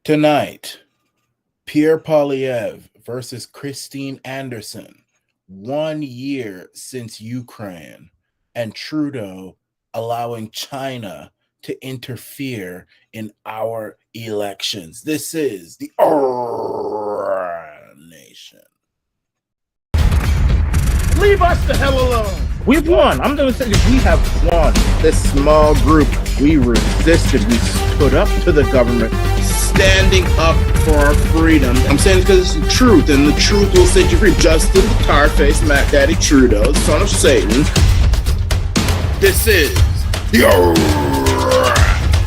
Tonight, Pierre Poilievre versus Christine Anderson. 1 year since Ukraine and Trudeau allowing China to interfere in our elections. This is the ARANA Nation. Leave us the hell alone. We've won. I'm going to say we have won. This small group, we resisted. We stood up to the government, standing up for our freedom. I'm saying it because it's the truth, and the truth will set you free. Justin, the tar-faced Mac Daddy Trudeau, son of Satan. This is the ARANA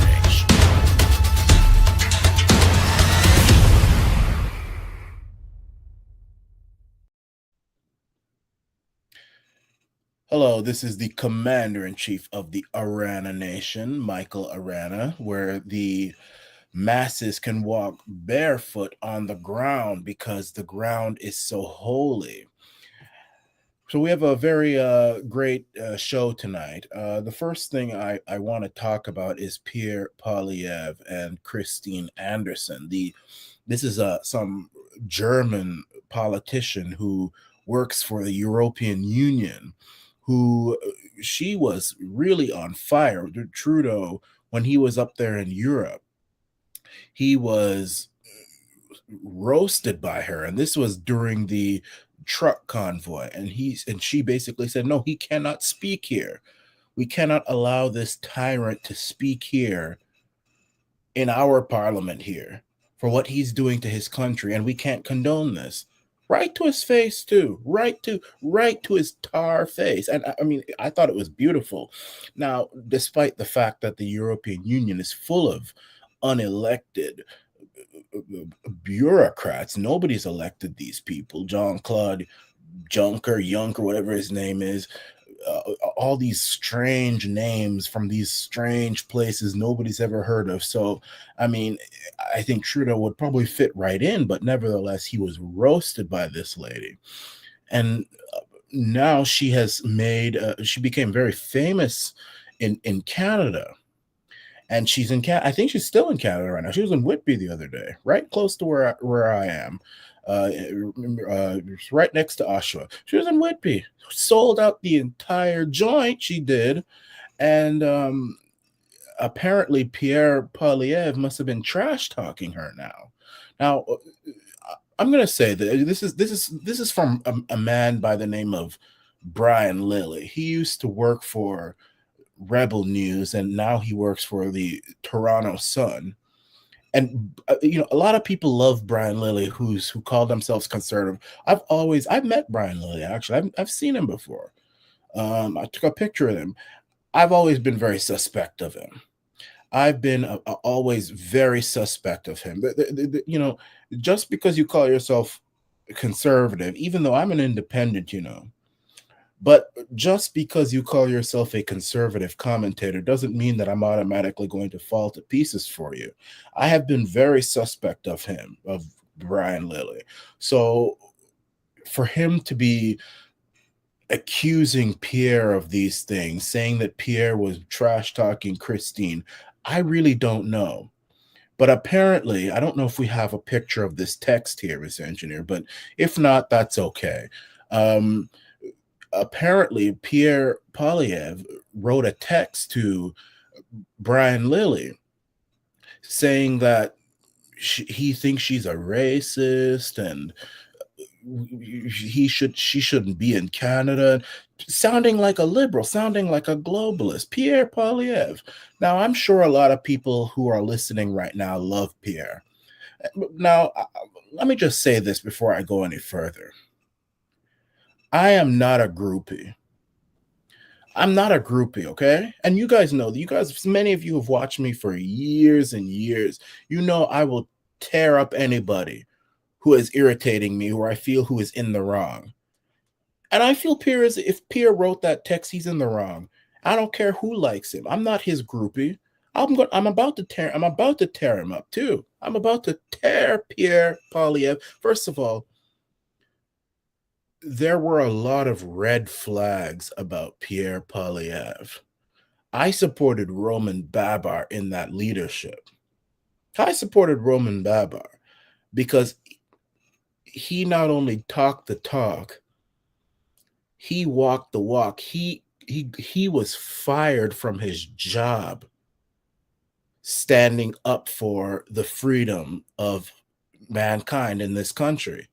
Nation. Hello, this is the Commander-in-Chief of the ARANA Nation, Michael Arana, where the masses can walk barefoot on the ground because the ground is so holy. So we have a very great show tonight. The first thing I want to talk about is Pierre Poilievre and Christine Anderson. This is some German politician who works for the European Union, who she was really on fire. Trudeau, when he was up there in Europe, he was roasted by her, and this was during the truck convoy, and she basically said, no, he cannot speak here. We cannot allow this tyrant to speak here in our parliament here for what he's doing to his country, and we can't condone this. Right to his face too, right to his tar face. And I mean, I thought it was beautiful. Now, despite the fact that the European Union is full of unelected bureaucrats, nobody's elected these people. Jean-Claude Juncker, whatever his name is, all these strange names from these strange places nobody's ever heard of. So, I mean, I think Trudeau would probably fit right in, but nevertheless, he was roasted by this lady. And now she has she became very famous in Canada. And she's in Canada. I think she's still in Canada right now. She was in Whitby the other day, right close to where I am. Right next to Oshawa. She was in Whitby. Sold out the entire joint, she did. And apparently Pierre Poilievre must have been trash talking her now. Now, I'm going to say that this is from a man by the name of Brian Lilly. He used to work for Rebel News, and now he works for the Toronto Sun. And a lot of people love Brian Lilly, who call themselves conservative. I've met Brian Lilly, actually. I've seen him before. I took a picture of him. I've always been very suspect of him. I've been always very suspect of him. Just because you call yourself conservative, even though I'm an independent, but just because you call yourself a conservative commentator doesn't mean that I'm automatically going to fall to pieces for you. I have been very suspect of him, of Brian Lilly. So for him to be accusing Pierre of these things, saying that Pierre was trash talking Christine, I really don't know. But apparently, I don't know if we have a picture of this text here, Mr. Engineer, but if not, that's okay. Apparently, Pierre Poilievre wrote a text to Brian Lilly saying that he thinks she's a racist and she shouldn't be in Canada, sounding like a liberal, sounding like a globalist. Pierre Poilievre. Now, I'm sure a lot of people who are listening right now love Pierre. Now, let me just say this before I go any further. I am not a groupie. I'm not a groupie, okay? And you guys know, many of you have watched me for years and years. You know I will tear up anybody who is irritating me or I feel who is in the wrong. And I feel if Pierre wrote that text, he's in the wrong. I don't care who likes him. I'm not his groupie. I'm about to tear him up too. I'm about to tear Pierre Poilievre. First of all, there were a lot of red flags about Pierre Poilievre. I supported Roman Babar in that leadership. I supported Roman Babar because he not only talked the talk, he walked the walk. He was fired from his job standing up for the freedom of mankind in this country.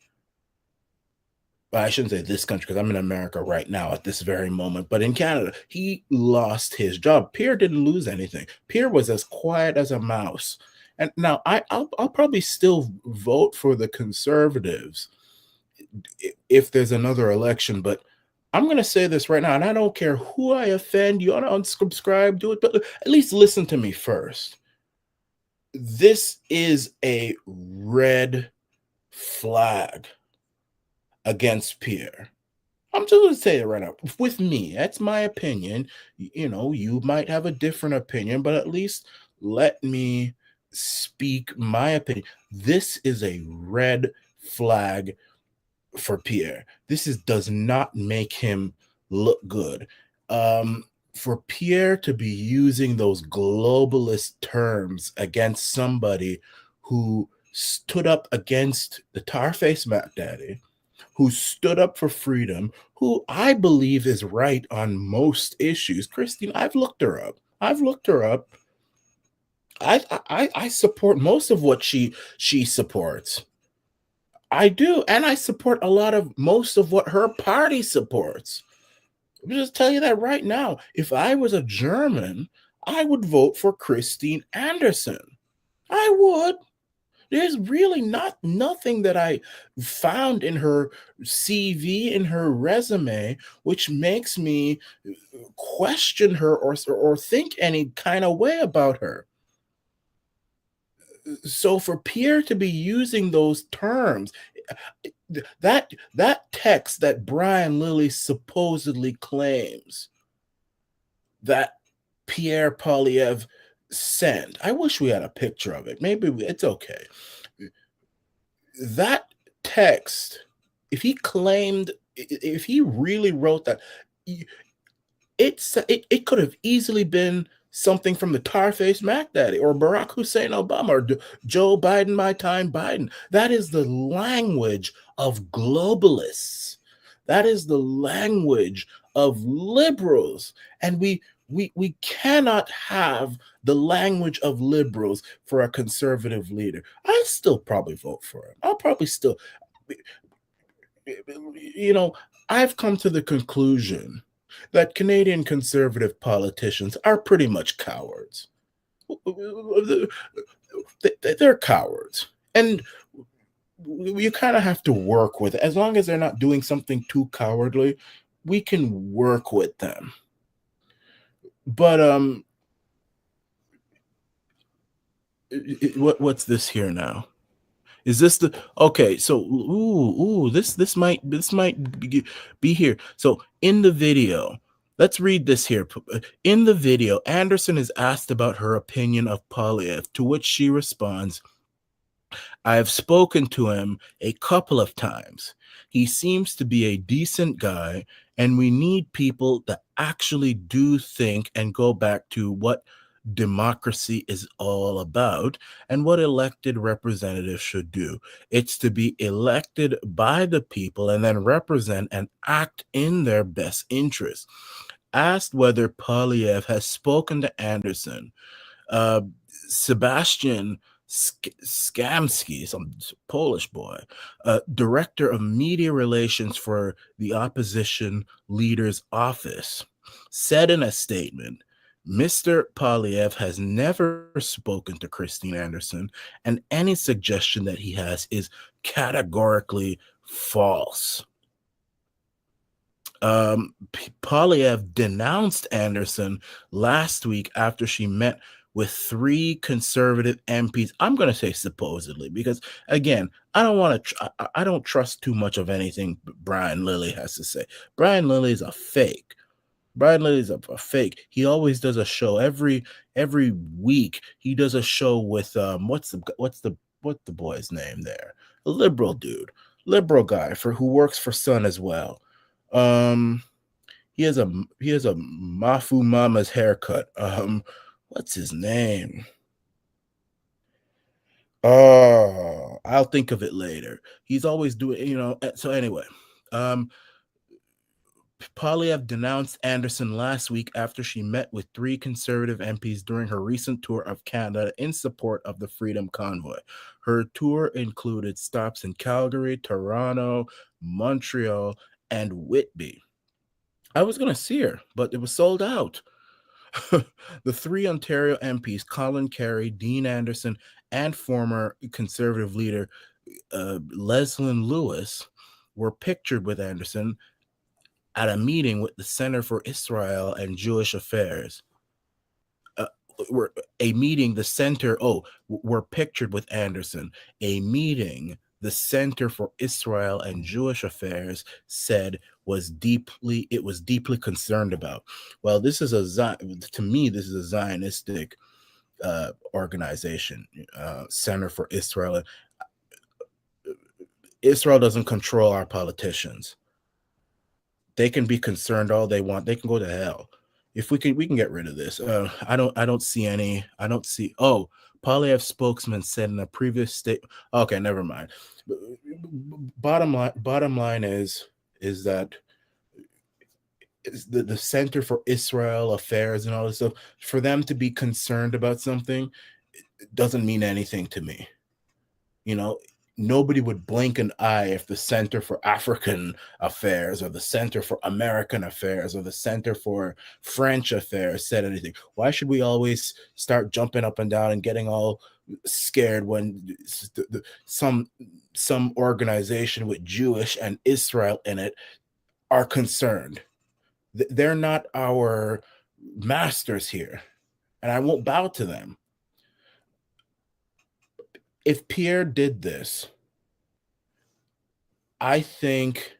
Well, I shouldn't say this country because I'm in America right now at this very moment, but in Canada, he lost his job. Pierre didn't lose anything. Pierre was as quiet as a mouse. And now I'll probably still vote for the Conservatives if there's another election, but I'm going to say this right now, and I don't care who I offend. You want to unsubscribe, do it, but at least listen to me first. This is a red flag against Pierre. I'm just going to say it right now. With me, that's my opinion. You know, you might have a different opinion, but at least let me speak my opinion. This is a red flag for Pierre. Does not make him look good. For Pierre to be using those globalist terms against somebody who stood up against the tar-faced Mac Daddy, who stood up for freedom, who I believe is right on most issues. Christine, I've looked her up. I support most of what she supports. I do, and I support most of what her party supports. Let me just tell you that right now. If I was a German, I would vote for Christine Anderson. I would. There's really nothing that I found in her CV, in her resume, which makes me question her or think any kind of way about her. So for Pierre to be using those terms, that text that Brian Lilly supposedly claims that Pierre Poilievre sent. I wish we had a picture of it. Maybe it's okay. That text, if he really wrote that, it could have easily been something from the tar-faced Mac Daddy or Barack Hussein Obama or Joe Biden, my time Biden. That is the language of globalists. That is the language of liberals. And we cannot have the language of liberals for a conservative leader. I still probably vote for him. I'll probably still, I've come to the conclusion that Canadian conservative politicians are pretty much cowards. They're cowards. And you kind of have to work with it. As long as they're not doing something too cowardly, we can work with them. But what's this here now? Is this the okay? So this might be here. So in the video, let's read this here. In the video, Anderson is asked about her opinion of Poilievre, to which she responds, "I have spoken to him a couple of times. He seems to be a decent guy, and we need people that actually do think and go back to what democracy is all about and what elected representatives should do. It's to be elected by the people and then represent and act in their best interest." Asked whether Poilievre has spoken to Anderson, Sebastian Skamski, some Polish boy, director of media relations for the opposition leader's office, said in a statement, "Mr. Poilievre has never spoken to Christine Anderson, and any suggestion that he has is categorically false." Poilievre denounced Anderson last week after she met with 3 conservative MPs. I'm going to say supposedly because, again, I don't trust too much of anything Brian Lilly has to say. Brian Lilly is a fake. Brian Lilly's a fake. He always does a show every week. He does a show with what's the boy's name there? A liberal dude, liberal guy who works for Sun as well. He has a Mafu Mama's haircut. What's his name? Oh, I'll think of it later. He's always doing, so anyway, um, Poilievre denounced Anderson last week after she met with three conservative MPs during her recent tour of Canada in support of the Freedom Convoy. Her tour included stops in Calgary, Toronto, Montreal, and Whitby. I was going to see her, but it was sold out. The three Ontario MPs, Colin Carey, Dean Anderson, and former Conservative leader Leslyn Lewis, were pictured with Anderson at a meeting with the Center for Israel and Jewish Affairs. We're pictured with Anderson. A meeting the Center for Israel and Jewish Affairs said was deeply concerned about. Well, this is to me, this is a Zionistic organization, Center for Israel. Israel doesn't control our politicians. They can be concerned all they want. They can go to hell. If we can get rid of this. I don't see any. I don't see. Oh, Poilievre spokesman said in a previous state. Okay, never mind. Bottom line is that the Center for Israel Affairs and all this stuff, for them to be concerned about something, it doesn't mean anything to me. Nobody would blink an eye if the Center for African Affairs or the Center for American Affairs or the Center for French Affairs said anything. Why should we always start jumping up and down and getting all scared when some organization with Jewish and Israel in it are concerned? They're not our masters here, and I won't bow to them. If Pierre did this, I think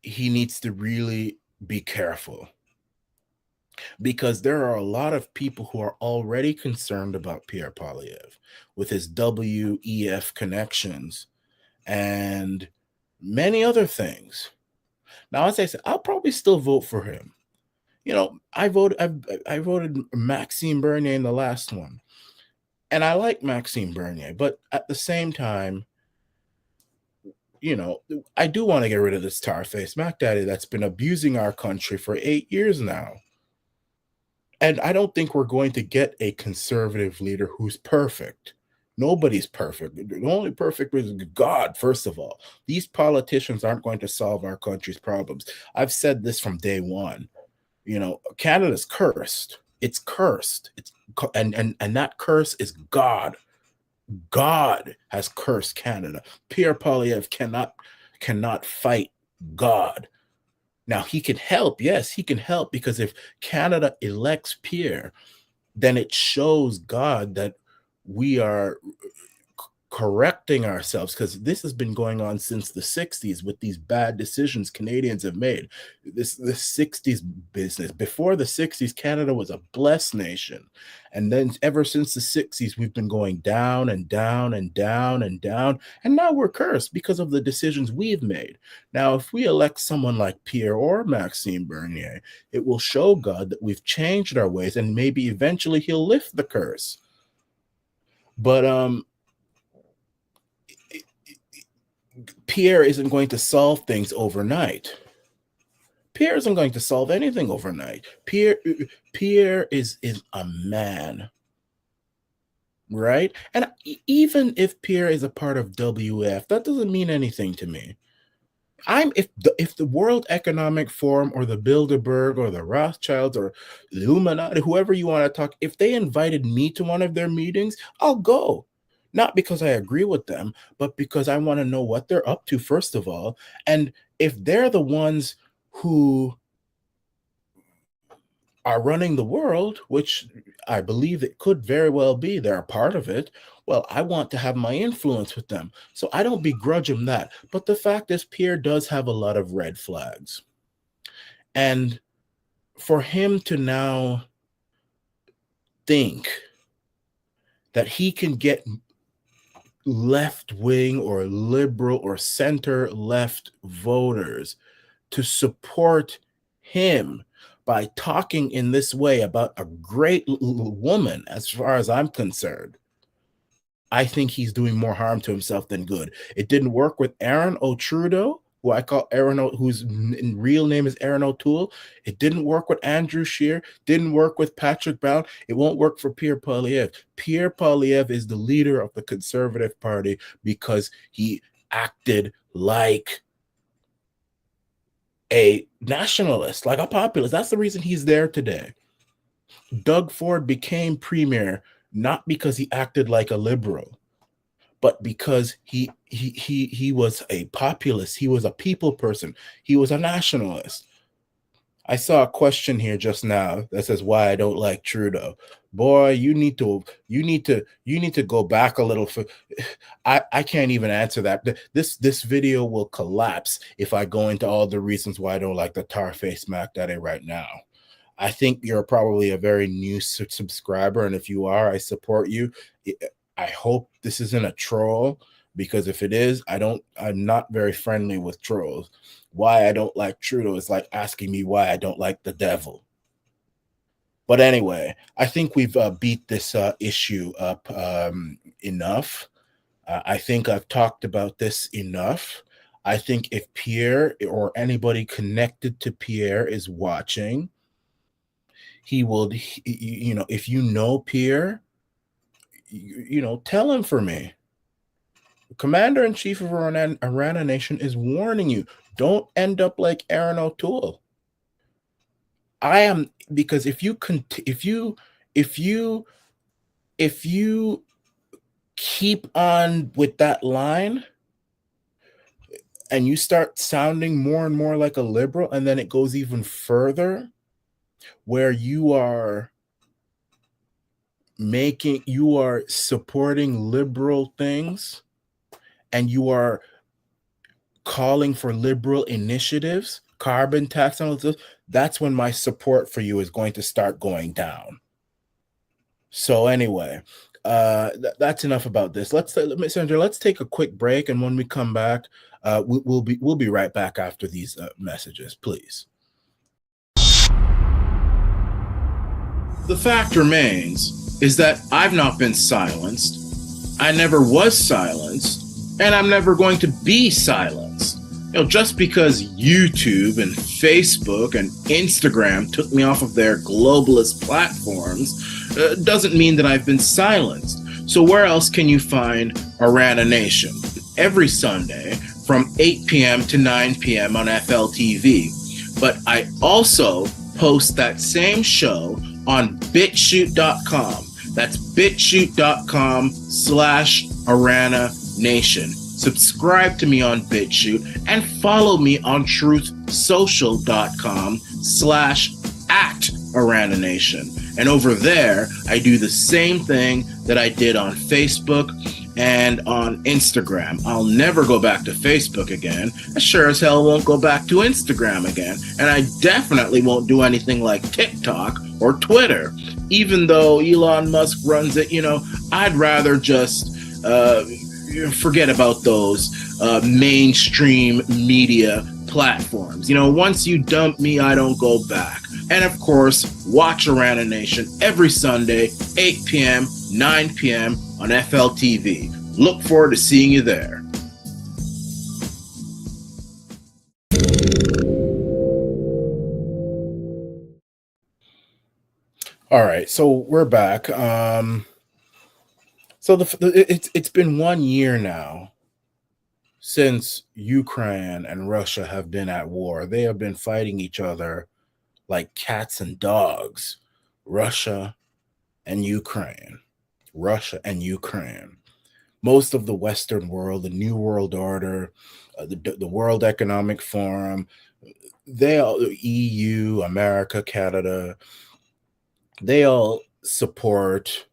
he needs to really be careful, because there are a lot of people who are already concerned about Pierre Poilievre with his WEF connections and many other things. Now, as I said, I'll probably still vote for him. I voted Maxime Bernier in the last one. And I like Maxime Bernier, but at the same time, I do want to get rid of this tar-faced Mac Daddy that's been abusing our country for 8 years now. And I don't think we're going to get a conservative leader who's perfect. Nobody's perfect. The only perfect is God, first of all. These politicians aren't going to solve our country's problems. I've said this from day one. Canada's cursed. It's cursed. And that curse is God. God has cursed Canada. Pierre Poilievre cannot fight God. Now, he can help. Yes, he can help, because if Canada elects Pierre, then it shows God that we are correcting ourselves, because this has been going on since the 60s with these bad decisions Canadians have made. This 60s business. Before the 60s, Canada was a blessed nation. And then ever since the 60s, we've been going down and down and down and down. And now we're cursed because of the decisions we've made. Now, if we elect someone like Pierre or Maxime Bernier, it will show God that we've changed our ways, and maybe eventually he'll lift the curse. But Pierre isn't going to solve things overnight. Pierre isn't going to solve anything overnight. Pierre is a man, right? And even if Pierre is a part of WF, that doesn't mean anything to me. If the World Economic Forum or the Bilderberg or the Rothschilds or Illuminati, whoever you want to talk, if they invited me to one of their meetings, I'll go. Not because I agree with them, but because I want to know what they're up to, first of all. And if they're the ones who are running the world, which I believe it could very well be, they're a part of it, well, I want to have my influence with them. So I don't begrudge him that. But the fact is, Pierre does have a lot of red flags. And for him to now think that he can get left-wing or liberal or center-left voters to support him by talking in this way about a great woman, as far as I'm concerned, I think he's doing more harm to himself than good. It didn't work with Aaron O'Trudeau, who I call whose real name is Aaron O'Toole. It didn't work with Andrew Scheer. Didn't work with Patrick Brown. It won't work for Pierre Poilievre. Pierre Poilievre is the leader of the Conservative Party because he acted like a nationalist, like a populist. That's the reason he's there today. Doug Ford became premier not because he acted like a liberal, but because he was a populist. He was a people person. He was a nationalist. I saw a question here just now that says why I don't like Trudeau. Boy, you need to go back a little. I can't even answer that. This video will collapse if I go into all the reasons why I don't like the tar-faced Mac Daddy right now. I think you're probably a very new subscriber, and if you are, I support you. I hope this isn't a troll, because if it is, I'm not very friendly with trolls. Why I don't like Trudeau is like asking me why I don't like the devil. But anyway, I think we've beat this issue up enough. I think I've talked about this enough. I think if Pierre or anybody connected to Pierre is watching, he will, if you know Pierre, tell him for me. Commander-in-Chief of ARANA Nation is warning you. Don't end up like Aaron O'Toole. Because if you keep on with that line and you start sounding more and more like a liberal, and then it goes even further where you are supporting liberal things and you are calling for liberal initiatives, carbon tax, and all this, that's when my support for you is going to start going down. So anyway, that's enough about this. Sandra, let's take a quick break, and when we come back, we'll be right back after these messages, please. The fact remains is that I've not been silenced. I never was silenced, and I'm never going to be silenced. Just because YouTube and Facebook and Instagram took me off of their globalist platforms doesn't mean that I've been silenced. So where else can you find ARANA Nation? Every Sunday from 8 p.m. to 9 p.m. on FLTV. But I also post that same show on BitChute.com. That's BitChute.com/ARANA Nation. Subscribe to me on BitChute and follow me on TruthSocial.com/@ARANA Nation. And over there, I do the same thing that I did on Facebook and on Instagram. I'll never go back to Facebook again. I sure as hell won't go back to Instagram again. And I definitely won't do anything like TikTok or Twitter. Even though Elon Musk runs it, I'd rather just forget about those mainstream media platforms. Once you dump me, I don't go back. And of course, watch ARANA Nation every Sunday, 8 p.m., 9 p.m. on FLTV. Look forward to seeing you there. All right, so we're back. So it's been 1 year now since Ukraine and Russia have been at war. They have been fighting each other like cats and dogs. Russia and Ukraine. Most of the Western world, the New World Order, the World Economic Forum, EU, America, Canada, they all support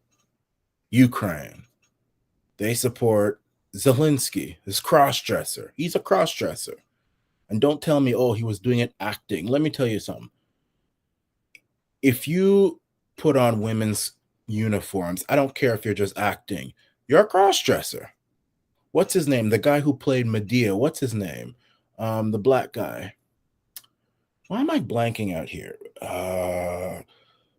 Ukraine. They support Zelensky, this cross-dresser. He's a cross-dresser. And don't tell me, he was doing it acting. Let me tell you something. If you put on women's uniforms, I don't care if you're just acting, you're a cross-dresser. What's his name? The guy who played Medea. What's his name? The black guy. Why am I blanking out here?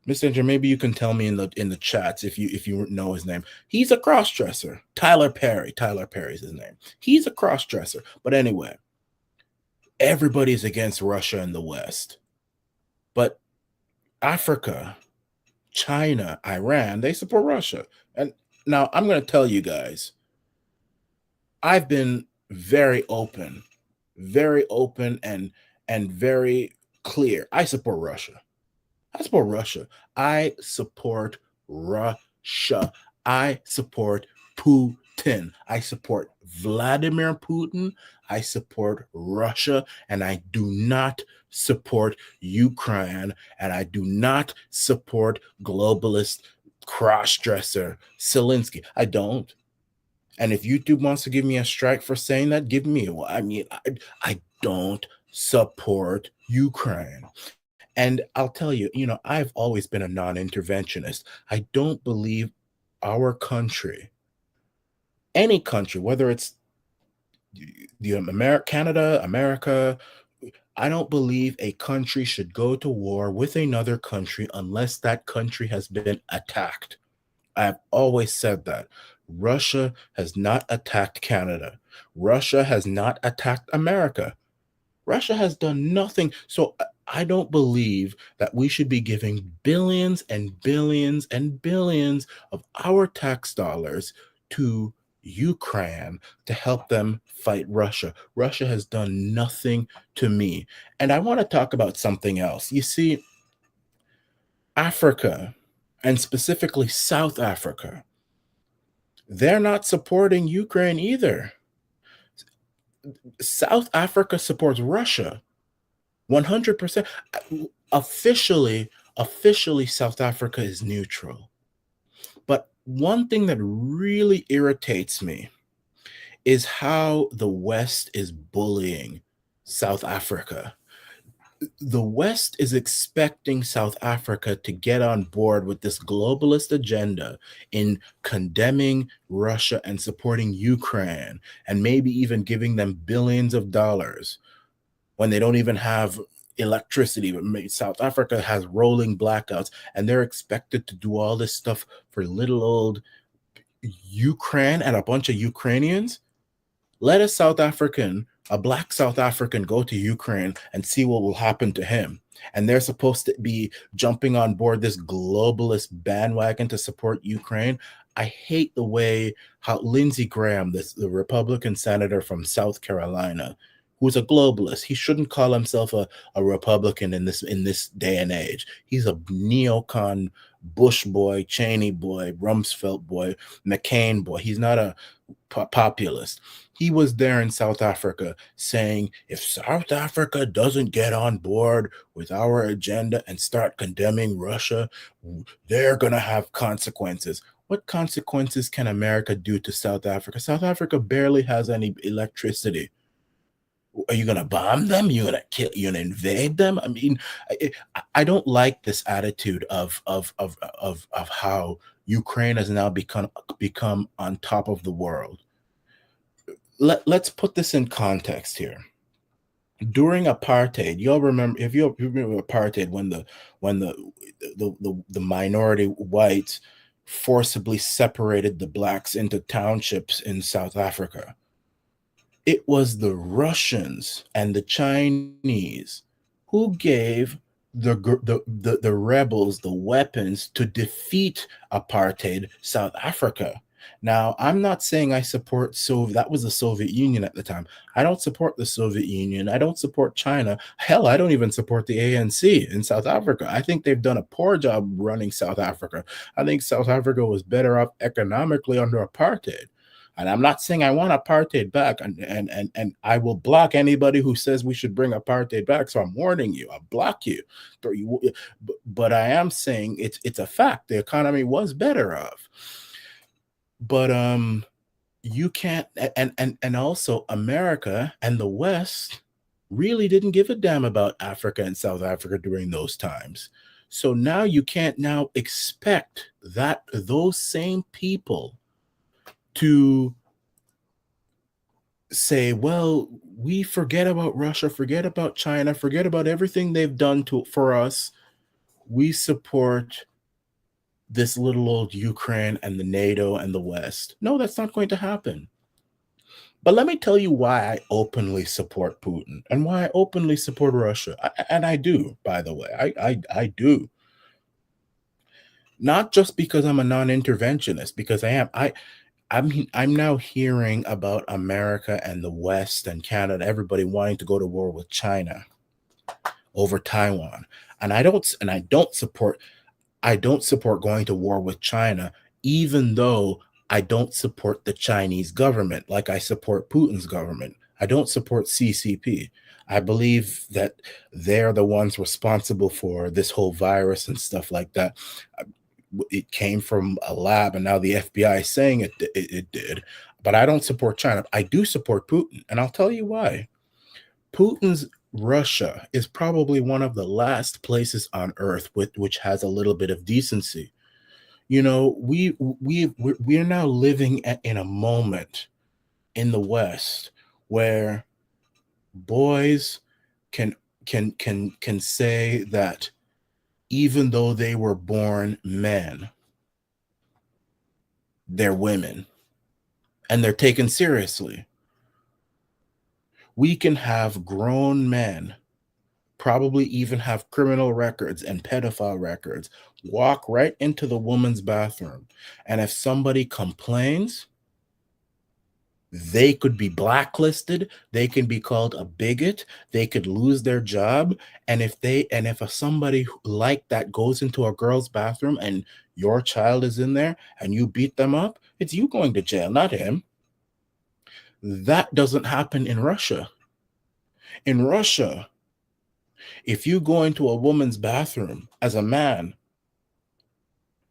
Messenger, maybe you can tell me in the chats if you know his name. He's a cross dresser. Tyler Perry. Tyler Perry's his name. He's a cross dresser. But anyway, everybody's against Russia in the West. But Africa, China, Iran, they support Russia. And now I'm going to tell you guys, I've been very open and very clear. I support Russia. I support Russia. I support Russia. I support Putin. I support Vladimir Putin. I support Russia. And I do not support Ukraine. And I do not support globalist cross-dresser Zelensky. I don't. And if YouTube wants to give me a strike for saying that, give me one. I mean, I don't support Ukraine. And I'll tell you, I've always been a non interventionist. I don't believe our country, any country, whether it's Canada, America, I don't believe a country should go to war with another country unless that country has been attacked. I've always said that. Russia has not attacked Canada. Russia has not attacked America. Russia has done nothing. So I don't believe that we should be giving billions and billions and billions of our tax dollars to Ukraine to help them fight Russia. Russia has done nothing to me. And I want to talk about something else. You see, Africa, and specifically South Africa, they're not supporting Ukraine either. South Africa supports Russia 100%. Officially, South Africa is neutral. But one thing that really irritates me is how the West is bullying South Africa. The West is expecting South Africa to get on board with this globalist agenda in condemning Russia and supporting Ukraine, and maybe even giving them billions of dollars when they don't even have electricity. South Africa has rolling blackouts, and they're expected to do all this stuff for little old Ukraine and a bunch of Ukrainians. Let a black South African, go to Ukraine and see what will happen to him. And they're supposed to be jumping on board this globalist bandwagon to support Ukraine. I hate the way how Lindsey Graham, the Republican senator from South Carolina, who's a globalist, he shouldn't call himself a Republican in this day and age. He's a neocon, Bush boy, Cheney boy, Rumsfeld boy, McCain boy. He's not a populist. He was there in South Africa saying, if South Africa doesn't get on board with our agenda and start condemning Russia, they're going to have consequences. What consequences can America do to South Africa? South Africa barely has any electricity. Are you going to bomb them? You're going to kill? You're going to invade them? I mean, I don't like this attitude of how Ukraine has now become on top of the world. Let's put this in context here. During apartheid, you'll remember, if you remember apartheid, when the minority whites forcibly separated the blacks into townships in South Africa. It was the Russians and the Chinese who gave the rebels the weapons to defeat apartheid South Africa. Now, I'm not saying I support that was the Soviet Union at the time. I don't support the Soviet Union. I don't support China. Hell, I don't even support the ANC in South Africa. I think they've done a poor job running South Africa. I think South Africa was better off economically under apartheid. And I'm not saying I want apartheid back, and I will block anybody who says we should bring apartheid back. So I'm warning you, I'll block you. But I am saying it's a fact. The economy was better off. But you can't, and also America and the West really didn't give a damn about Africa and South Africa during those times. So now you can't now expect that those same people to say, well, we forget about Russia, forget about China, forget about everything they've done for us. we support this little old Ukraine and the NATO and the West. No, that's not going to happen. But let me tell you why I openly support Putin and why I openly support Russia. And I do, by the way. I do. Not just because I'm a non-interventionist, because I am. I'm now hearing about America and the West and Canada, everybody wanting to go to war with China over Taiwan. I don't support going to war with China, even though I don't support the Chinese government like I support Putin's government. I don't support CCP. I believe that they're the ones responsible for this whole virus and stuff like that. It came from a lab, and now the FBI is saying it did. But I don't support China. I do support Putin, and I'll tell you why. Putin's Russia is probably one of the last places on earth which has a little bit of decency. You know, we're now living in a moment in the West where boys can say that even though they were born men, they're women and they're taken seriously. We can have grown men, probably even have criminal records and pedophile records, walk right into the woman's bathroom. And if somebody complains, they could be blacklisted, they can be called a bigot, they could lose their job. And if somebody like that goes into a girl's bathroom and your child is in there and you beat them up, it's you going to jail, not him. That doesn't happen in Russia. In Russia, if you go into a woman's bathroom as a man,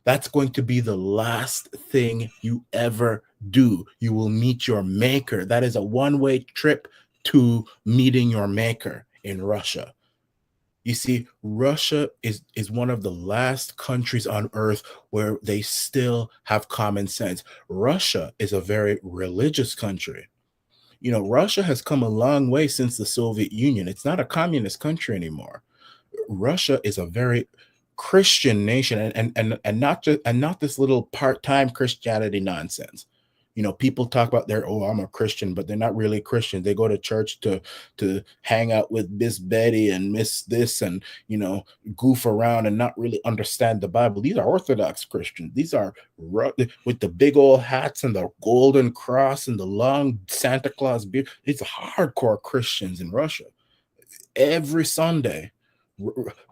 that's going to be the last thing you ever do. You will meet your maker. That is a one-way trip to meeting your maker in Russia. You see, Russia is one of the last countries on earth where they still have common sense. Russia is a very religious country. You know, Russia has come a long way since the Soviet Union. It's not a communist country anymore. Russia is a very Christian nation, and not this little part-time Christianity nonsense. You know, people talk about I'm a Christian, but they're not really Christian. They go to church to hang out with Miss Betty and Miss this and, you know, goof around and not really understand the Bible. These are Orthodox Christians. These are with the big old hats and the golden cross and the long Santa Claus beard. These are hardcore Christians in Russia. Every Sunday,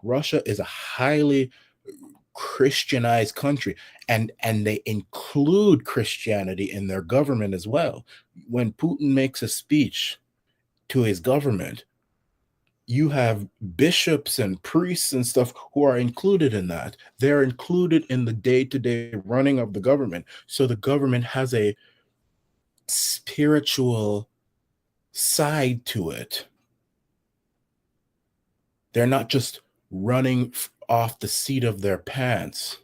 Russia is a highly Christianized country, and they include Christianity in their government as well. When Putin makes a speech to his government, you have bishops and priests and stuff who are included in that. They're included in the day-to-day running of the government. So the government has a spiritual side to it. They're not just running off the seat of their pants.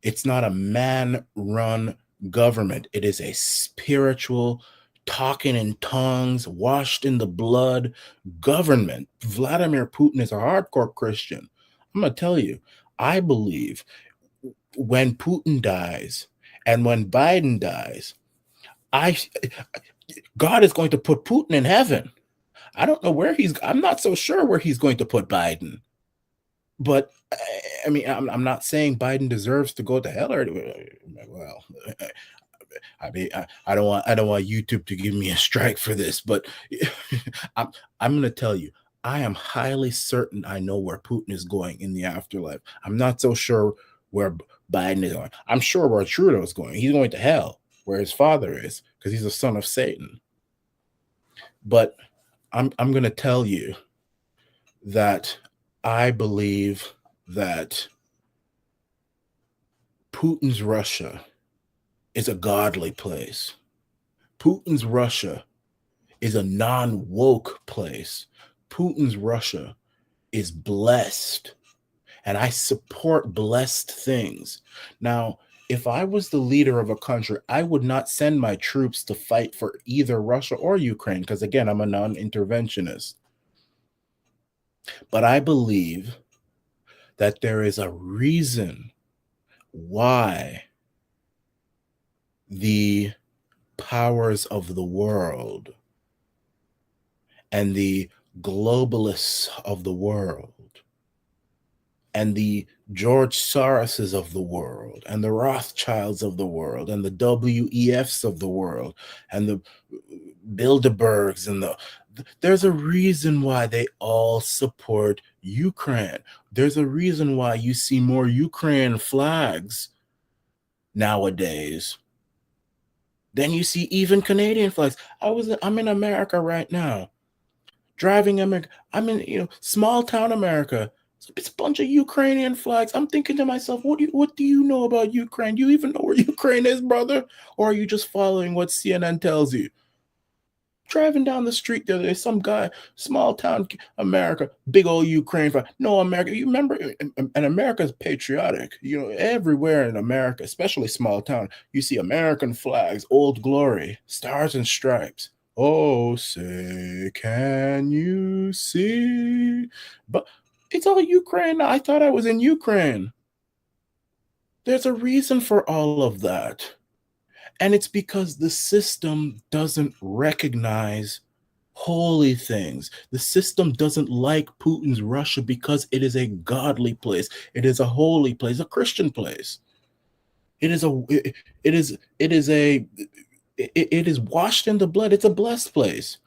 It's not a man-run government. It is a spiritual, talking in tongues, washed in the blood government. Vladimir Putin is a hardcore Christian. I'm going to tell you, I believe when Putin dies and when Biden dies, God is going to put Putin in heaven. I don't know where I'm not so sure where he's going to put Biden. But I mean, I'm not saying Biden deserves to go to hell or well, I mean, I don't want YouTube to give me a strike for this, but I'm going to tell you, I am highly certain I know where Putin is going in the afterlife. I'm not so sure where Biden is going. I'm sure where Trudeau is going. He's going to hell, where his father is, because he's a son of Satan. But I'm going to tell you that I believe that Putin's Russia is a godly place. Putin's Russia is a non-woke place. Putin's Russia is blessed, and I support blessed things. Now, if I was the leader of a country, I would not send my troops to fight for either Russia or Ukraine, because again, I'm a non-interventionist. But I believe that there is a reason why the powers of the world and the globalists of the world and the George Soroses of the world and the Rothschilds of the world and the WEFs of the world and the Bilderbergs and there's a reason why they all support Ukraine. There's a reason why you see more Ukraine flags nowadays than you see even Canadian flags. I'm in America right now. Driving America. I'm in, small town America. It's a bunch of Ukrainian flags. I'm thinking to myself, what do you know about Ukraine? Do you even know where Ukraine is, brother? Or are you just following what CNN tells you? Driving down the street the other day, some guy, small town America, big old Ukraine flag. No, America. You remember, and America's patriotic. Everywhere in America, especially small town, you see American flags, Old Glory, Stars and Stripes. Oh, say, can you see? But it's all Ukraine. I thought I was in Ukraine. There's a reason for all of that. And it's because the system doesn't recognize holy things. The system doesn't like Putin's Russia because it is a godly place. It is a holy place, a Christian place. It is washed in the blood. It's a blessed place.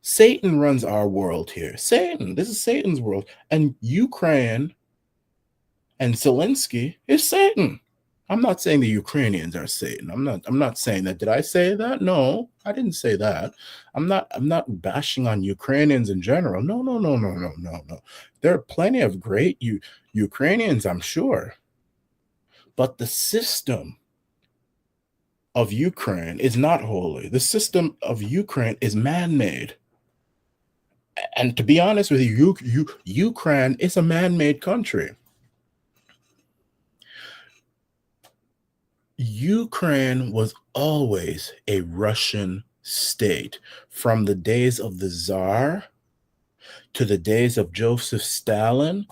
Satan runs our world here. This is Satan's world. And Ukraine and Zelensky is Satan. I'm not saying the Ukrainians are Satan. I'm not saying that. Did I say that? No, I didn't say that. I'm not bashing on Ukrainians in general. No. There are plenty of great Ukrainians, I'm sure. But the system of Ukraine is not holy. The system of Ukraine is man-made. And to be honest with you, Ukraine is a man-made country. Ukraine was always a Russian state from the days of the Tsar to the days of Joseph Stalin.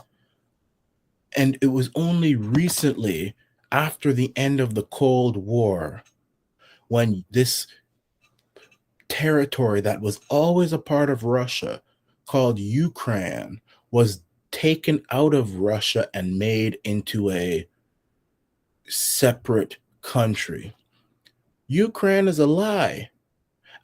And it was only recently, after the end of the Cold War, when this territory that was always a part of Russia, called Ukraine, was taken out of Russia and made into a separate country. Ukraine is a lie.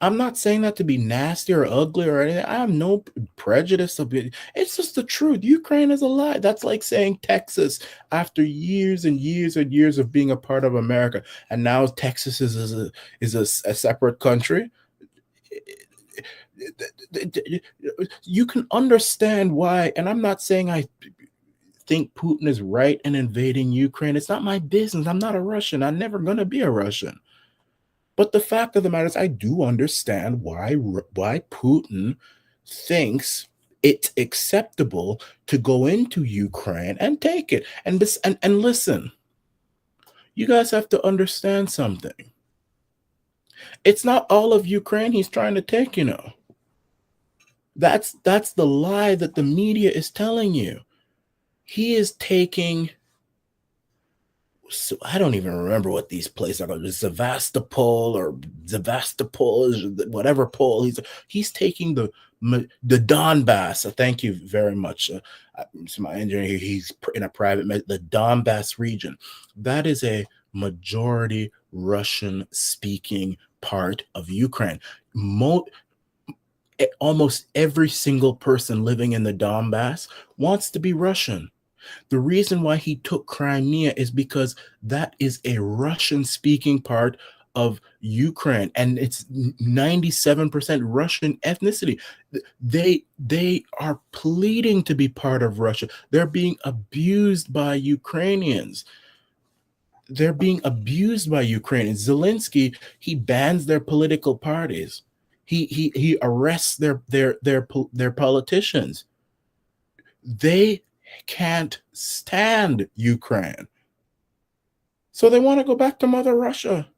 I'm not saying that to be nasty or ugly or anything. I have no prejudice of it. It's just the truth. Ukraine is a lie. That's like saying Texas, after years and years and years of being a part of America, and now Texas is a separate country. You can understand why, and I'm not saying I think Putin is right in invading Ukraine. It's not my business. I'm not a Russian. I'm never going to be a Russian. But the fact of the matter is, I do understand why Putin thinks it's acceptable to go into Ukraine and take it. And listen, you guys have to understand something. It's not all of Ukraine he's trying to take, That's the lie that the media is telling you. He is taking, so I don't even remember what these places are called, Sevastopol, whatever pole. He's taking the Donbass. Thank you very much. So my engineer here, he's in a private, the Donbass region. That is a majority Russian speaking part of Ukraine. Almost every single person living in the Donbass wants to be Russian. The reason why he took Crimea is because that is a Russian-speaking part of Ukraine, and it's 97% Russian ethnicity. They are pleading to be part of Russia. They're being abused by Ukrainians. Zelensky, he bans their political parties. He arrests their politicians. They can't stand Ukraine. So they want to go back to Mother Russia.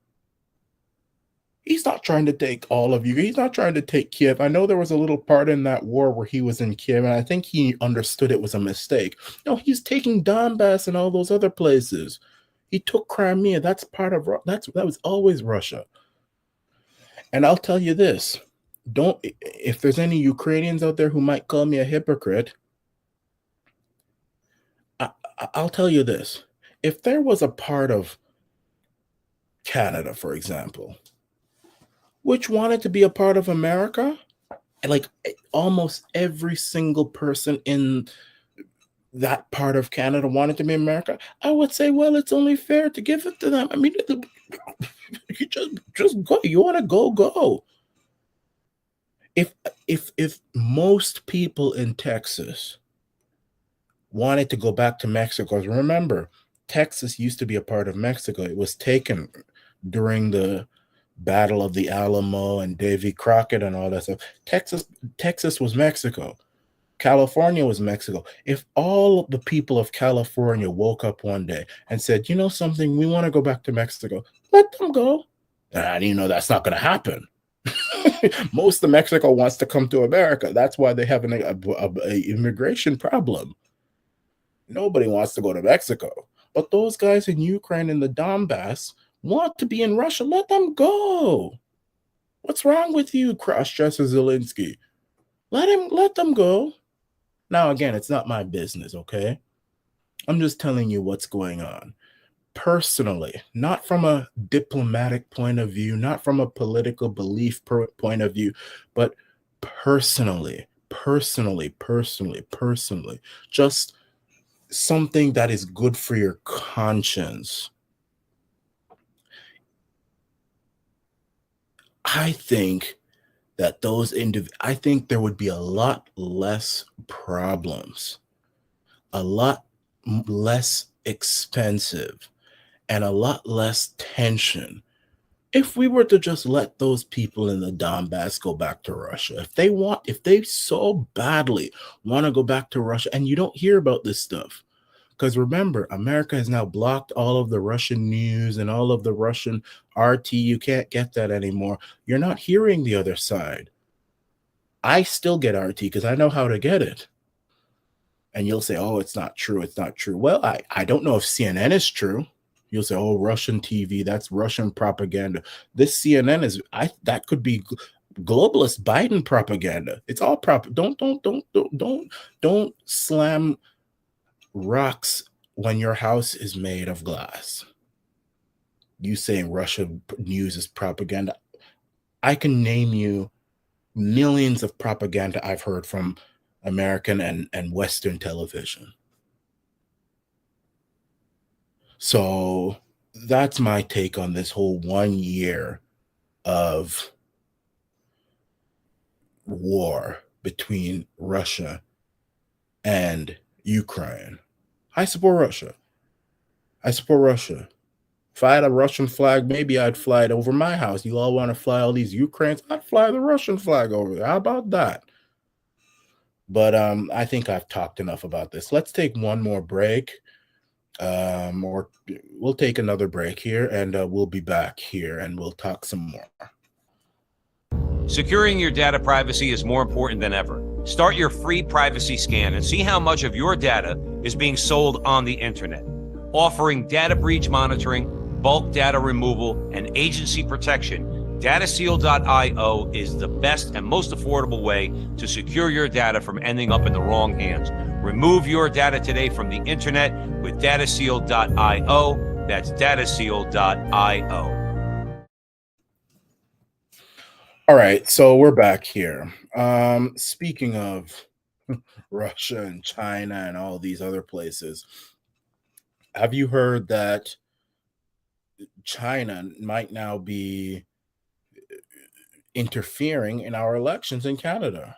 He's not trying to take all of you. He's not trying to take Kiev. I know there was a little part in that war where he was in Kiev, and I think he understood it was a mistake. No, he's taking Donbass and all those other places. He took Crimea. That's part of that was always Russia. And I'll tell you this: don't if there's any Ukrainians out there who might call me a hypocrite, I'll tell you this: if there was a part of Canada, for example, which wanted to be a part of America, like almost every single person in that part of Canada wanted to be America, I would say, well, it's only fair to give it to them. I mean, you just go. You want to go, go. If most people in Texas wanted to go back to Mexico, remember, Texas used to be a part of Mexico. It was taken during the Battle of the Alamo and Davy Crockett and all that stuff. Texas was Mexico. California was Mexico. If all the people of California woke up one day and said, you know something, we want to go back to Mexico, let them go. And you know that's not going to happen. Most of Mexico wants to come to America. That's why they have an immigration problem. Nobody wants to go to Mexico. But those guys in Ukraine and the Donbass want to be in Russia. Let them go. What's wrong with you, cross-dresser Zelensky? Let them go. Now, again, it's not my business, okay? I'm just telling you what's going on. Personally, not from a diplomatic point of view, not from a political belief point of view, but personally, just something that is good for your conscience. I think that I think there would be a lot less problems, a lot less expensive, and a lot less tension if we were to just let those people in the Donbass go back to Russia. If they so badly want to go back to Russia, and you don't hear about this stuff, because remember, America has now blocked all of the Russian news and all of the Russian RT. You can't get that anymore. You're not hearing the other side. I still get RT because I know how to get it. And you'll say, oh, it's not true. It's not true. Well, I don't know if CNN is true. You'll say, oh, Russian TV, that's Russian propaganda. This CNN that could be globalist Biden propaganda. It's all don't slam rocks when your house is made of glass. You saying Russian news is propaganda. I can name you millions of propaganda I've heard from American and Western television. So that's my take on this whole 1 year of war between Russia and Ukraine. I support Russia. If I had a Russian flag, maybe I'd fly it over my house. You all want to fly all these Ukrainians? I'd fly the Russian flag over there. How about that? But I think I've talked enough about this. Let's take one more break. Or we'll take another break here, and we'll be back here, and we'll talk some more. Securing your data privacy is more important than ever. Start your free privacy scan and see how much of your data is being sold on the internet. Offering data breach monitoring, bulk data removal, and agency protection, DataSeal.io is the best and most affordable way to secure your data from ending up in the wrong hands. Remove your data today from the internet with DataSeal.io. That's DataSeal.io. All right, so we're back here. Speaking of Russia and China and all these other places, have you heard that China might now be interfering in our elections in Canada?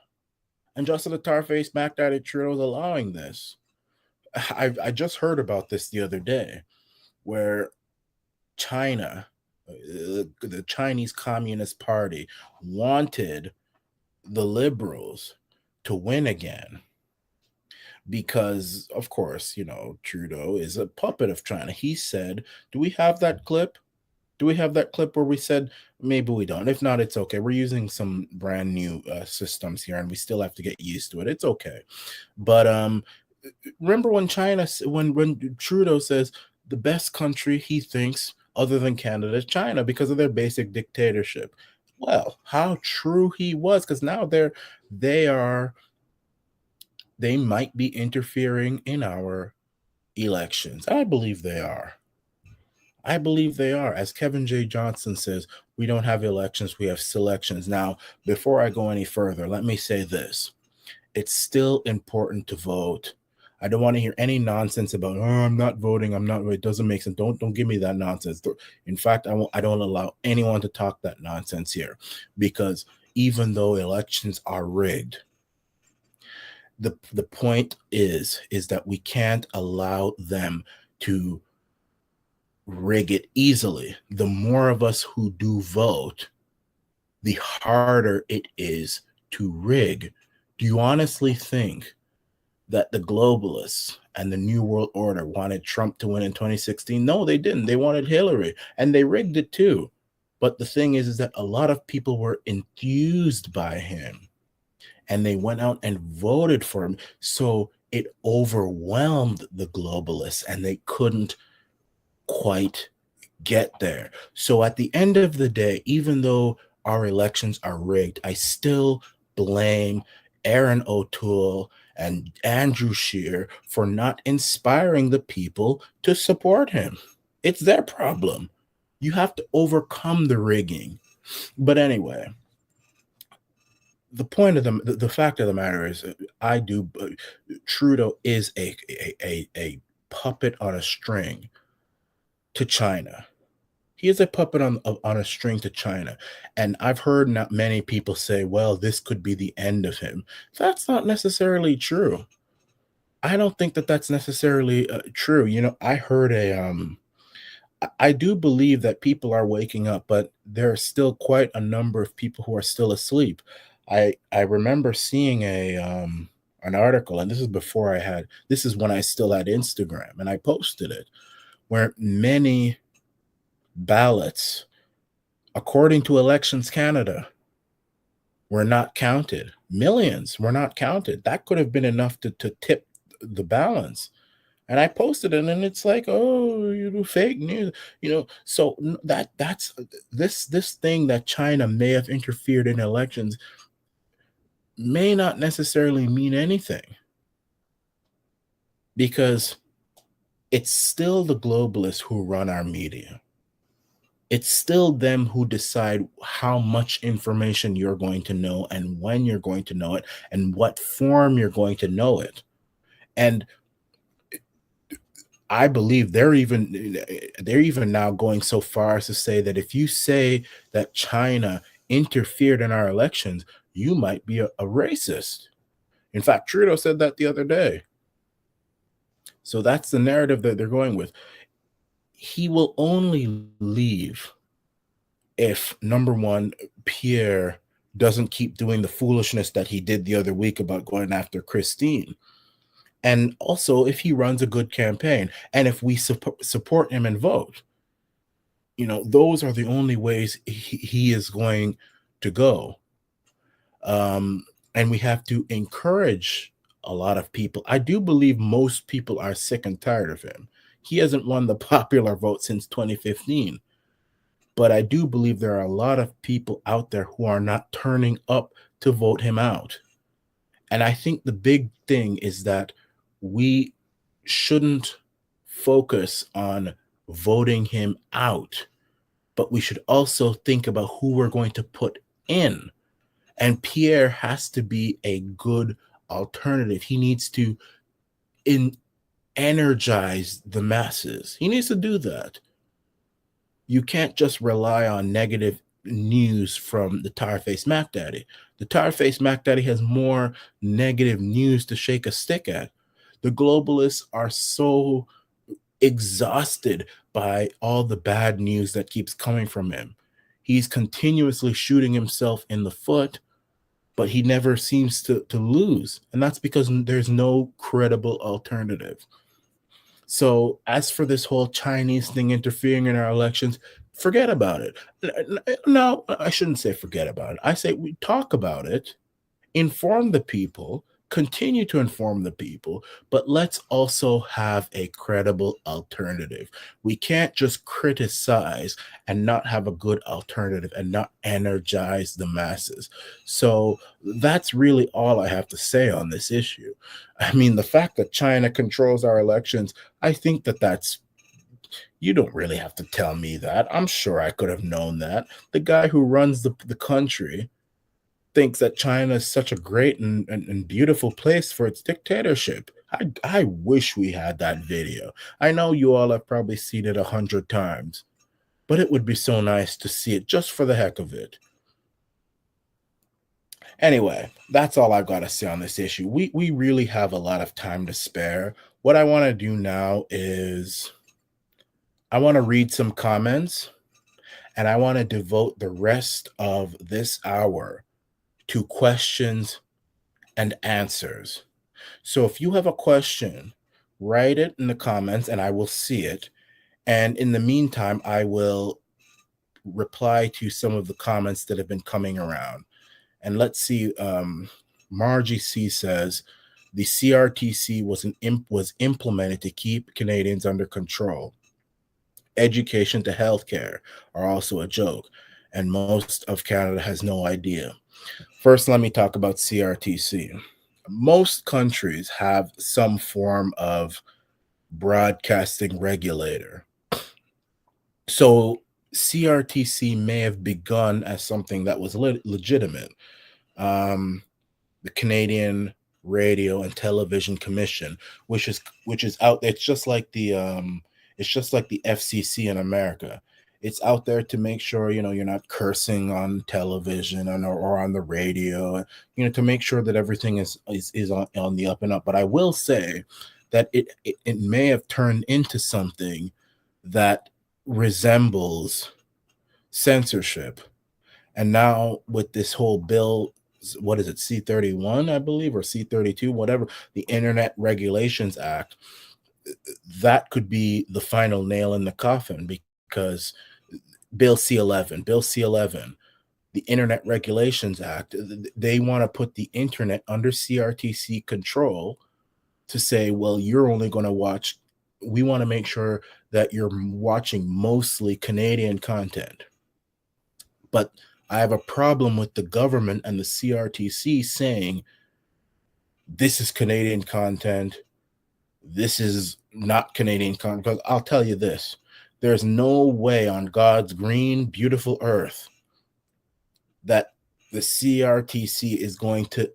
And Justin the Tarface Mac Daddy Trudeau is allowing this. I just heard about this the other day, where China, the Chinese Communist Party, wanted the Liberals to win again because, of course, Trudeau is a puppet of China. He said, do we have that clip? Do we have that clip where we said maybe we don't? If not, it's okay. We're using some brand new systems here, and we still have to get used to it. It's okay. But remember when when Trudeau says the best country he thinks other than Canada is China because of their basic dictatorship. Well, how true he was, because now they are they might be interfering in our elections. I believe they are. I believe they are. As Kevin J. Johnson says, we don't have elections, we have selections. Now, before I go any further, let me say this. It's still important to vote. I don't want to hear any nonsense about, oh, I'm not voting, I'm not. It doesn't make sense. Don't give me that nonsense. In fact, I don't allow anyone to talk that nonsense here, because even though elections are rigged, the point is that we can't allow them to rig it easily. The more of us who do vote, the harder it is to rig. Do you honestly think that the globalists and the New World Order wanted Trump to win in 2016? No, they didn't. They wanted Hillary, and they rigged it too. But the thing is that a lot of people were enthused by him, and they went out and voted for him. So it overwhelmed the globalists, and they couldn't quite get there. So at the end of the day, even though our elections are rigged, I still blame Aaron O'Toole and Andrew Scheer for not inspiring the people to support him. It's their problem. You have to overcome the rigging. But anyway, the point of the fact of the matter is, Trudeau is a puppet on a string to China. He is a puppet on a string to China. And I've heard not many people say, well, this could be the end of him. That's not necessarily true. I don't think that that's necessarily true. You know, I heard I do believe that people are waking up, but there are still quite a number of people who are still asleep. I remember seeing an article, and this is when I still had Instagram, and I posted it, where many ballots, according to Elections Canada, were not counted. Millions were not counted. That could have been enough to tip the balance. And I posted it, and it's like, oh, fake news, So that's this thing that China may have interfered in elections may not necessarily mean anything, because it's still the globalists who run our media. It's still them who decide how much information you're going to know and when you're going to know it and what form you're going to know it. And I believe they're even now going so far as to say that if you say that China interfered in our elections, you might be a racist. In fact, Trudeau said that the other day. So that's the narrative that they're going with. He will only leave if, number one, Pierre doesn't keep doing the foolishness that he did the other week about going after Christine. And also if he runs a good campaign, and if we support him and vote. Those are the only ways he is going to go. And we have to encourage a lot of people. I do believe most people are sick and tired of him. He hasn't won the popular vote since 2015. But I do believe there are a lot of people out there who are not turning up to vote him out. And I think the big thing is that we shouldn't focus on voting him out, but we should also think about who we're going to put in. And Pierre has to be a good alternative. He needs to energize the masses. He needs to do that. You can't just rely on negative news from the tire-faced Mac Daddy. The tire-faced Mac Daddy has more negative news to shake a stick at. The globalists are so exhausted by all the bad news that keeps coming from him. He's continuously shooting himself in the foot, but he never seems to lose. And that's because there's no credible alternative. So as for this whole Chinese thing interfering in our elections, forget about it. No, I shouldn't say forget about it. I say we talk about it, inform the people, continue to inform the people, but let's also have a credible alternative. We can't just criticize and not have a good alternative and not energize the masses. So that's really all I have to say on this issue. I mean, the fact that China controls our elections, I think that that's you don't really have to tell me that. I'm sure I could have known that. The guy who runs the country thinks that China is such a great and beautiful place for its dictatorship. I wish we had that video. I know you all have probably seen it 100 times, but it would be so nice to see it just for the heck of it. Anyway, that's all I've got to say on this issue. We really have a lot of time to spare. What I want to do now is I want to read some comments, and I want to devote the rest of this hour to questions and answers. So if you have a question, write it in the comments and I will see it. And in the meantime, I will reply to some of the comments that have been coming around. And let's see, Margie C says, the CRTC was implemented to keep Canadians under control. Education to healthcare are also a joke, and most of Canada has no idea. First, let me talk about CRTC. Most countries have some form of broadcasting regulator. So CRTC may have begun as something that was legitimate. The Canadian Radio and Television Commission, which is out there. It's just like the FCC in America. It's out there to make sure, you're not cursing on television or on the radio, to make sure that everything is on the up and up. But I will say that it may have turned into something that resembles censorship. And now with this whole bill, what is it, C-31, I believe, or C-32, whatever, the Internet Regulations Act, that could be the final nail in the coffin, because Bill C-11, the Internet Regulations Act, they want to put the internet under CRTC control to say, well, you're only going to watch, we want to make sure that you're watching mostly Canadian content. But I have a problem with the government and the CRTC saying, this is Canadian content, this is not Canadian content. Because I'll tell you this, there's no way on God's green, beautiful earth that the CRTC is going to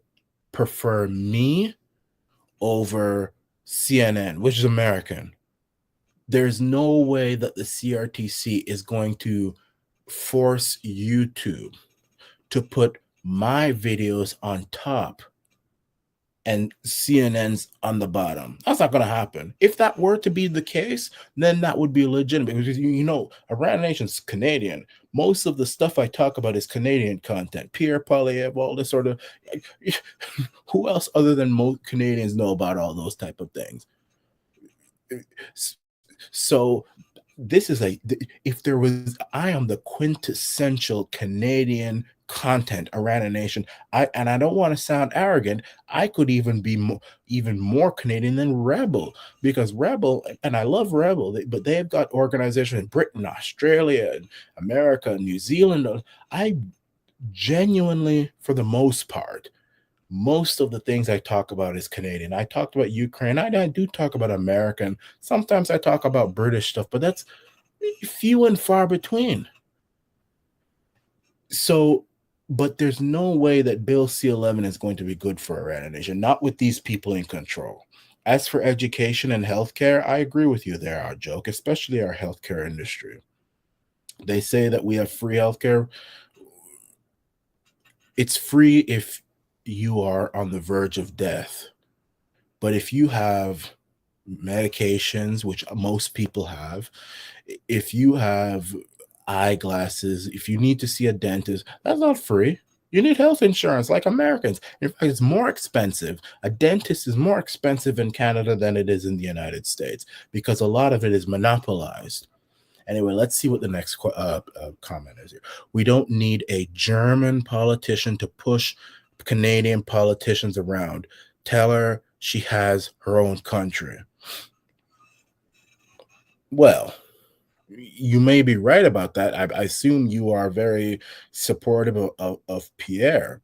prefer me over CNN, which is American. There's no way that the CRTC is going to force YouTube to put my videos on top and CNN's on the bottom. That's not going to happen. If that were to be the case, then that would be legitimate, because ARANA Nation's Canadian. Most of the stuff I talk about is Canadian content. Pierre Poilievre, all this sort of. Who else other than most Canadians know about all those type of things? So this is I am the quintessential Canadian content, ARANA Nation. I don't want to sound arrogant. I could even be even more Canadian than Rebel, because Rebel, and I love Rebel, but they've got organizations in Britain, Australia, America, New Zealand. I genuinely, for the most part, most of the things I talk about is Canadian. I talked about Ukraine. I do talk about American. Sometimes I talk about British stuff, but that's few and far between. So, but there's no way that Bill C-11 is going to be good for ARANA Nation, not with these people in control. As for education and healthcare, I agree with you there, our joke, especially our healthcare industry. They say that we have free healthcare. It's free if you are on the verge of death. But if you have medications, which most people have, if you have eyeglasses, if you need to see a dentist, that's not free. You need health insurance like Americans. In fact, it's more expensive. A dentist is more expensive in Canada than it is in the United States, because a lot of it is monopolized. Anyway, let's see what the next comment is here. We don't need a German politician to push Canadian politicians around. Tell her she has her own country. Well, you may be right about that. I assume you are very supportive of Pierre.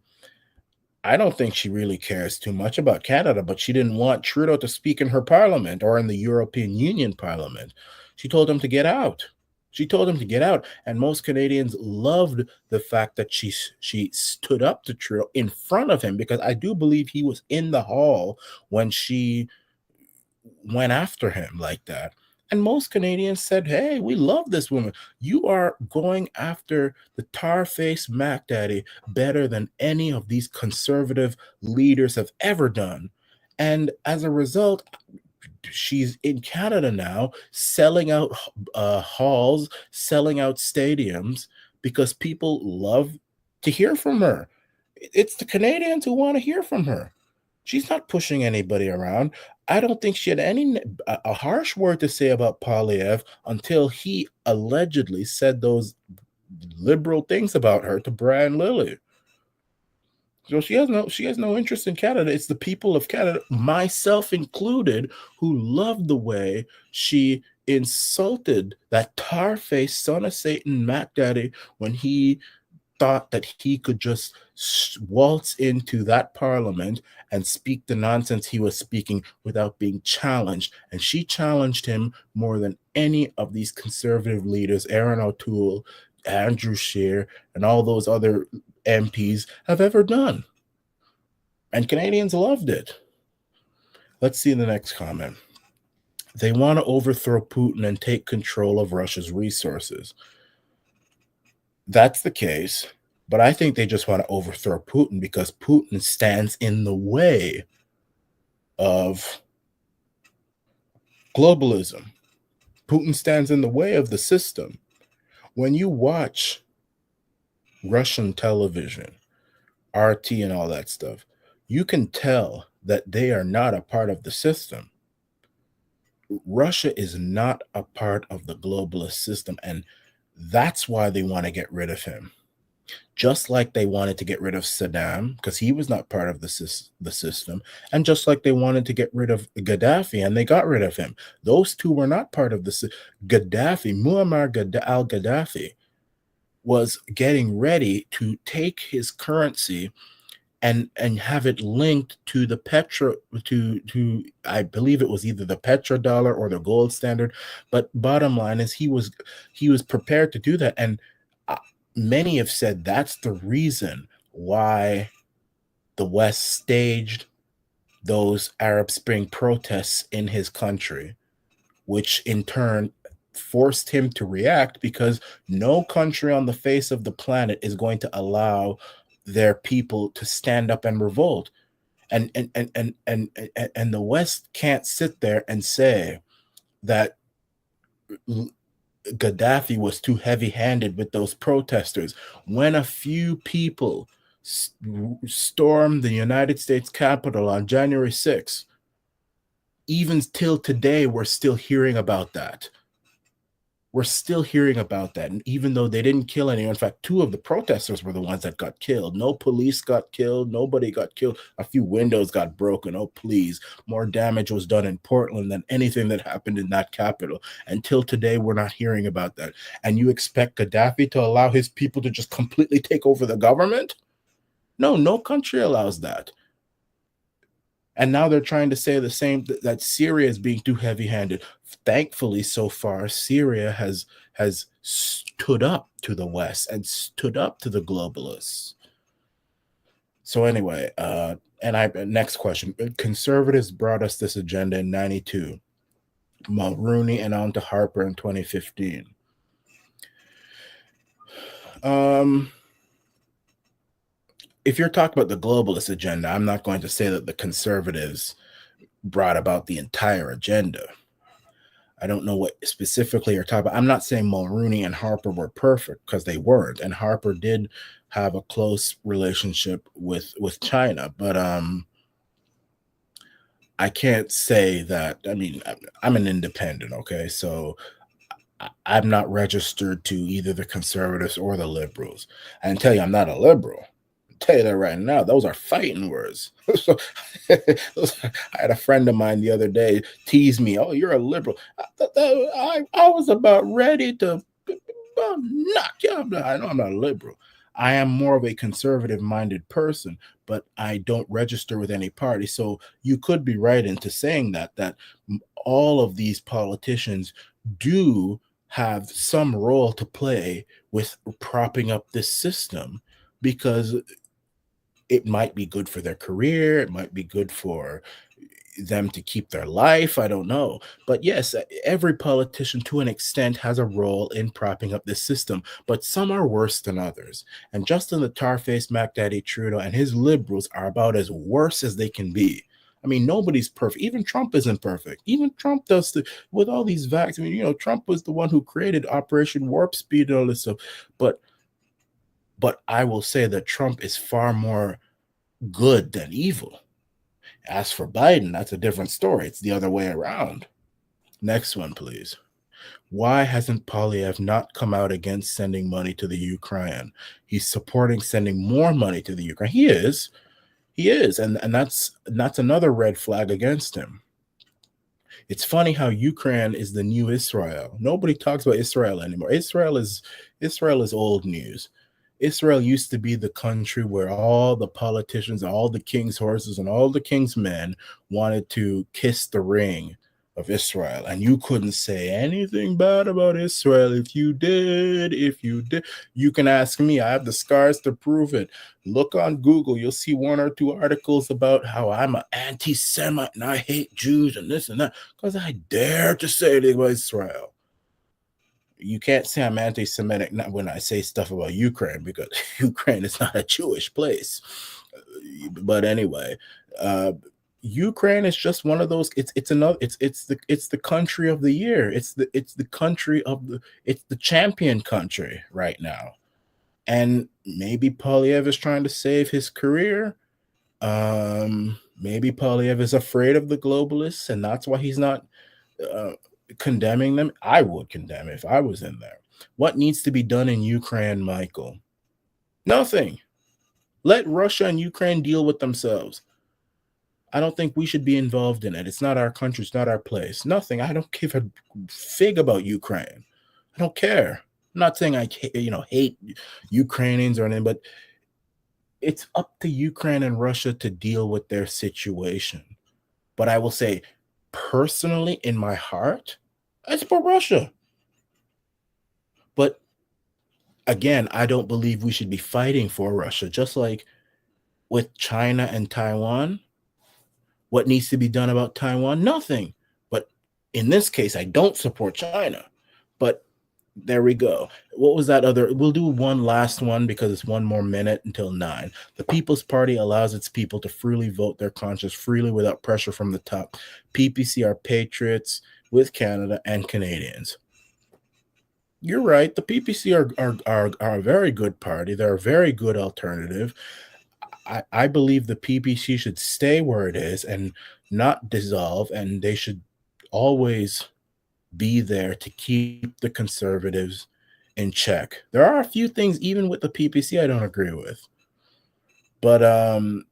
I don't think she really cares too much about Canada, but she didn't want Trudeau to speak in her parliament or in the European Union parliament. She told him to get out. She told him to get out, and most Canadians loved the fact that she stood up to Trudeau in front of him, because I do believe he was in the hall when she went after him like that. And most Canadians said, hey, we love this woman. You are going after the tar-faced Mac Daddy better than any of these conservative leaders have ever done. And as a result, she's in Canada now, selling out halls, selling out stadiums, because people love to hear from her. It's the Canadians who want to hear from her. She's not pushing anybody around. I don't think she had a harsh word to say about Poilievre until he allegedly said those liberal things about her to Brian Lilly. So she has no interest in Canada. It's the people of Canada, myself included, who loved the way she insulted that tar-faced son of Satan Mac Daddy when he thought that he could just waltz into that parliament and speak the nonsense he was speaking without being challenged. And she challenged him more than any of these conservative leaders, Aaron O'Toole, Andrew Scheer, and all those other MPs have ever done. And Canadians loved it. Let's see the next comment. They want to overthrow Putin and take control of Russia's resources. That's the case, but I think they just want to overthrow Putin because Putin stands in the way of globalism. Putin stands in the way of the system. When you watch Russian television, RT and all that stuff, you can tell that they are not a part of the system. Russia is not a part of the globalist system, and that's why they want to get rid of him. Just like they wanted to get rid of Saddam, because he was not part of the system, and just like they wanted to get rid of Gaddafi, and they got rid of him. Those two were not part of the system. Muammar al-Gaddafi was getting ready to take his currency and have it linked to the to I believe it was either the petrodollar or the gold standard. But bottom line is he was prepared to do that, and many have said that's the reason why the West staged those Arab Spring protests in his country, which in turn forced him to react, because no country on the face of the planet is going to allow their people to stand up and revolt. And the West can't sit there and say that Gaddafi was too heavy-handed with those protesters when a few people stormed the United States Capitol on January 6th. Even till today, we're still hearing about that. We're still hearing about that. And even though they didn't kill anyone, in fact, two of the protesters were the ones that got killed. No police got killed. Nobody got killed. A few windows got broken. Oh, please. More damage was done in Portland than anything that happened in that capital. Until today, we're not hearing about that. And you expect Gaddafi to allow his people to just completely take over the government? No, no country allows that. And now they're trying to say the same, that Syria is being too heavy-handed. Thankfully, so far, Syria has stood up to the West and stood up to the globalists. So anyway, next question. Conservatives brought us this agenda in 92. Mulroney and on to Harper in 2015. If you're talking about the globalist agenda, I'm not going to say that the conservatives brought about the entire agenda. I don't know what specifically you're talking about. I'm not saying Mulroney and Harper were perfect, because they weren't. And Harper did have a close relationship with China. But I can't say that. I mean, I'm an independent, okay? So I'm not registered to either the conservatives or the liberals. I can tell you I'm not a liberal. I'll tell you that right now. Those are fighting words. So, I had a friend of mine the other day tease me, "Oh, you're a liberal." I was about ready to knock you. I know I'm not a liberal. I am more of a conservative minded person, but I don't register with any party. So you could be right into saying that all of these politicians do have some role to play with propping up this system, because it might be good for their career, it might be good for them to keep their life. I don't know. But yes, every politician to an extent has a role in propping up this system, but some are worse than others. And Justin the Tar-faced Mac Daddy Trudeau and his liberals are about as worse as they can be. I mean, nobody's perfect. Even Trump isn't perfect. Even Trump does with all these vaccines. I mean, Trump was the one who created Operation Warp Speed and all this stuff. But I will say that Trump is far more good than evil. As for Biden, that's a different story. It's the other way around. Next one, please. Why hasn't Poilievre not come out against sending money to the Ukraine? He's supporting sending more money to the Ukraine. He is, and that's another red flag against him. It's funny how Ukraine is the new Israel. Nobody talks about Israel anymore. Israel is old news. Israel used to be the country where all the politicians, all the king's horses, and all the king's men wanted to kiss the ring of Israel. And you couldn't say anything bad about Israel. If you did, you can ask me. I have the scars to prove it. Look on Google. You'll see one or two articles about how I'm an anti-Semite and I hate Jews and this and that, because I dare to say it about Israel. You can't say I'm anti-Semitic when I say stuff about Ukraine, because Ukraine is not a Jewish place. But anyway, Ukraine is just one of those. It's the country of the year. It's the country of it's the champion country right now. And maybe Poilievre is trying to save his career. Maybe Poilievre is afraid of the globalists, and that's why he's not condemning them. I would condemn if I was in there. What needs to be done in Ukraine, Michael? Nothing. Let Russia and Ukraine deal with themselves. I don't think we should be involved in it. It's not our country. It's not our place. Nothing. I don't give a fig about Ukraine. I don't care. I'm not saying I hate Ukrainians or anything, but it's up to Ukraine and Russia to deal with their situation. But I will say, personally, in my heart, I support Russia. But again, I don't believe we should be fighting for Russia. Just like with China and Taiwan, what needs to be done about Taiwan? Nothing. But in this case, I don't support China. But there we go. What was that other? We'll do one last one because it's one more minute until 9. The People's Party allows its people to freely vote their conscience freely without pressure from the top. PPC are patriots with Canada and Canadians. You're right. The PPC are a very good party. They're a very good alternative. I believe the PPC should stay where it is and not dissolve, and they should always be there to keep the conservatives in check. There are a few things, even with the PPC, I don't agree with. But and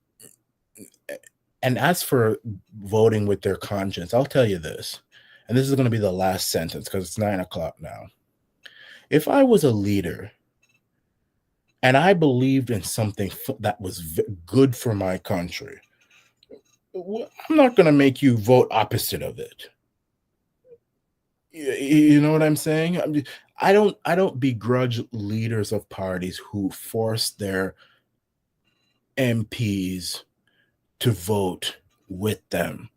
as for voting with their conscience, I'll tell you this, and this is going to be the last sentence because it's 9 o'clock now. If I was a leader and I believed in something that was good for my country, I'm not going to make you vote opposite of it. You know what I'm saying? I don't begrudge leaders of parties who force their MPs to vote with them.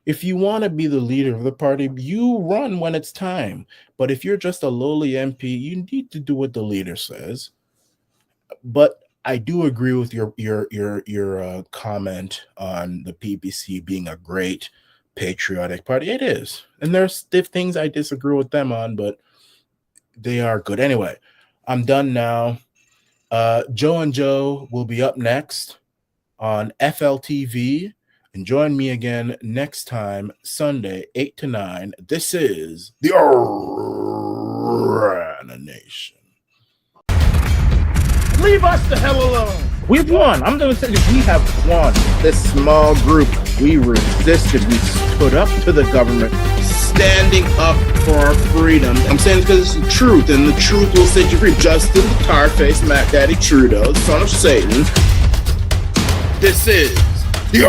If you want to be the leader of the party, you run when it's time. But if you're just a lowly MP, you need to do what the leader says. But I do agree with your comment on the PPC being a great patriotic party. It is. And there's things I disagree with them on, but they are good. Anyway, I'm done now. Joe and Joe will be up next on FLTV. And join me again next time, Sunday, 8 to 9. This is the ARANA Nation. Leave us the hell alone. We've won. I'm going to say we have won. This small group, we resisted. We stood up to the government, standing up for our freedom. I'm saying it because it's the truth, and the truth will set you free. Justin, the tar-faced Mac Daddy Trudeau, son of Satan. This is the